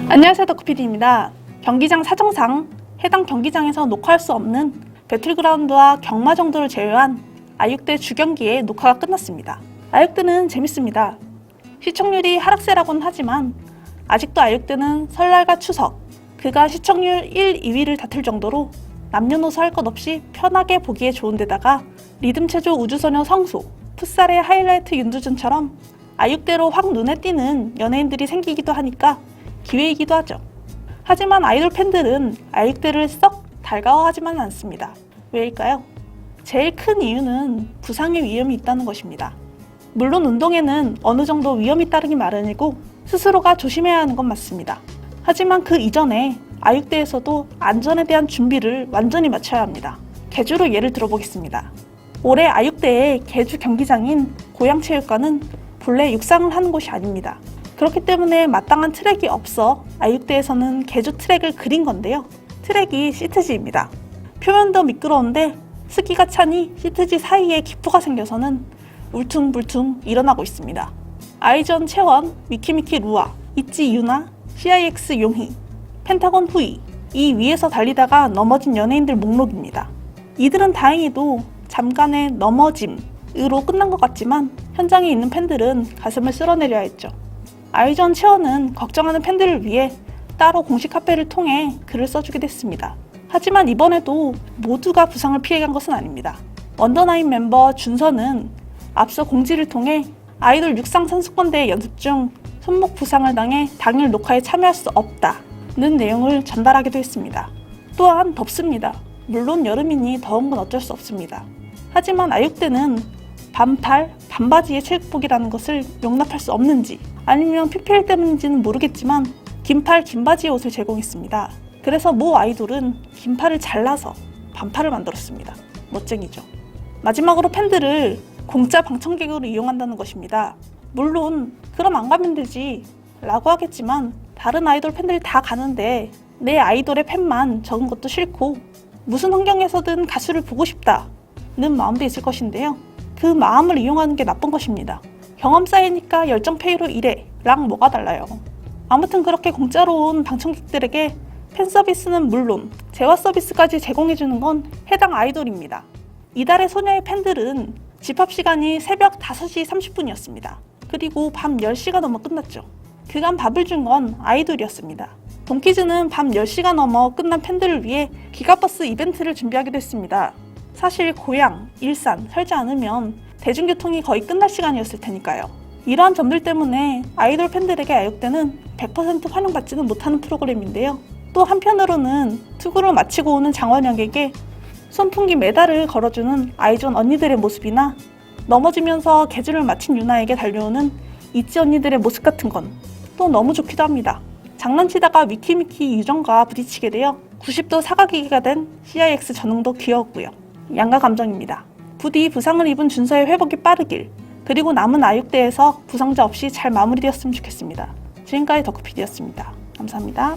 안녕하세요, 덕후PD입니다. 경기장 사정상 해당 경기장에서 녹화할 수 없는 배틀그라운드와 경마 정도를 제외한 아육대 주경기의 녹화가 끝났습니다. 아육대는 재밌습니다. 시청률이 하락세라고는 하지만 아직도 아육대는 설날과 추석, 그가 시청률 1, 2위를 다툴 정도로 남녀노소 할 것 없이 편하게 보기에 좋은 데다가 리듬체조 우주소녀 성수, 풋살의 하이라이트 윤두준처럼 아육대로 확 눈에 띄는 연예인들이 생기기도 하니까 기회이기도 하죠. 하지만 아이돌 팬들은 아육대를 썩 달가워하지만은 않습니다. 왜일까요? 제일 큰 이유는 부상의 위험이 있다는 것입니다. 물론 운동에는 어느 정도 위험이 따르기 마련이고 스스로가 조심해야 하는 건 맞습니다. 하지만 그 이전에 아육대에서도 안전에 대한 준비를 완전히 마쳐야 합니다. 개주로 예를 들어보겠습니다. 올해 아육대의 개주 경기장인 고양체육관은 본래 육상을 하는 곳이 아닙니다. 그렇기 때문에 마땅한 트랙이 없어 아육대에서는 개주 트랙을 그린 건데요. 트랙이 시트지입니다. 표면도 미끄러운데 습기가 차니 시트지 사이에 기포가 생겨서는 울퉁불퉁 일어나고 있습니다. 아이전 채원, 미키미키 루아, 있지 유나, CIX 용희, 펜타곤 후이, 이 위에서 달리다가 넘어진 연예인들 목록입니다. 이들은 다행히도 잠깐의 넘어짐으로 끝난 것 같지만 현장에 있는 팬들은 가슴을 쓸어내려야 했죠. 아이전 채원은 걱정하는 팬들을 위해 따로 공식 카페를 통해 글을 써주기도 했습니다. 하지만 이번에도 모두가 부상을 피해간 것은 아닙니다. 원더나인 멤버 준서는 앞서 공지를 통해 아이돌 육상 선수권대회 연습 중 손목 부상을 당해 당일 녹화에 참여할 수 없다는 내용을 전달하기도 했습니다. 또한 덥습니다. 물론 여름이니 더운 건 어쩔 수 없습니다. 하지만 아육대는 반팔, 반바지의 체육복이라는 것을 용납할 수 없는지 아니면 PPL 때문인지는 모르겠지만 긴팔, 긴바지의 옷을 제공했습니다. 그래서 모 아이돌은 긴팔을 잘라서 반팔을 만들었습니다. 멋쟁이죠. 마지막으로 팬들을 공짜 방청객으로 이용한다는 것입니다. 물론 그럼 안 가면 되지 라고 하겠지만 다른 아이돌 팬들이 다 가는데 내 아이돌의 팬만 적은 것도 싫고 무슨 환경에서든 가수를 보고 싶다는 마음도 있을 것인데요. 그 마음을 이용하는 게 나쁜 것입니다. 경험 쌓이니까 열정페이로 일해 랑 뭐가 달라요. 아무튼 그렇게 공짜로 온 방청객들에게 팬 서비스는 물론 재화 서비스까지 제공해주는 건 해당 아이돌입니다. 이달의 소녀의 팬들은 집합 시간이 새벽 5시 30분이었습니다. 그리고 밤 10시가 넘어 끝났죠. 그간 밥을 준 건 아이돌이었습니다. 동키즈는 밤 10시가 넘어 끝난 팬들을 위해 기가버스 이벤트를 준비하기도 했습니다. 사실 고양, 일산 살지 않으면 대중교통이 거의 끝날 시간이었을 테니까요. 이러한 점들 때문에 아이돌 팬들에게 아육대는 100% 환영받지는 못하는 프로그램인데요. 또 한편으로는 투구를 마치고 오는 장원영에게 손풍기 메달을 걸어주는 아이존 언니들의 모습이나 넘어지면서 개주를 마친 유나에게 달려오는 있지 언니들의 모습 같은 건 또 너무 좋기도 합니다. 장난치다가 미키미키 유정과 부딪히게 되어 90도 사각기계가 된 CIX 전웅도 귀여웠고요. 양가 감정입니다. 부디 부상을 입은 준서의 회복이 빠르길, 그리고 남은 아육대에서 부상자 없이 잘 마무리되었으면 좋겠습니다. 지금까지 덕후PD였습니다. 감사합니다.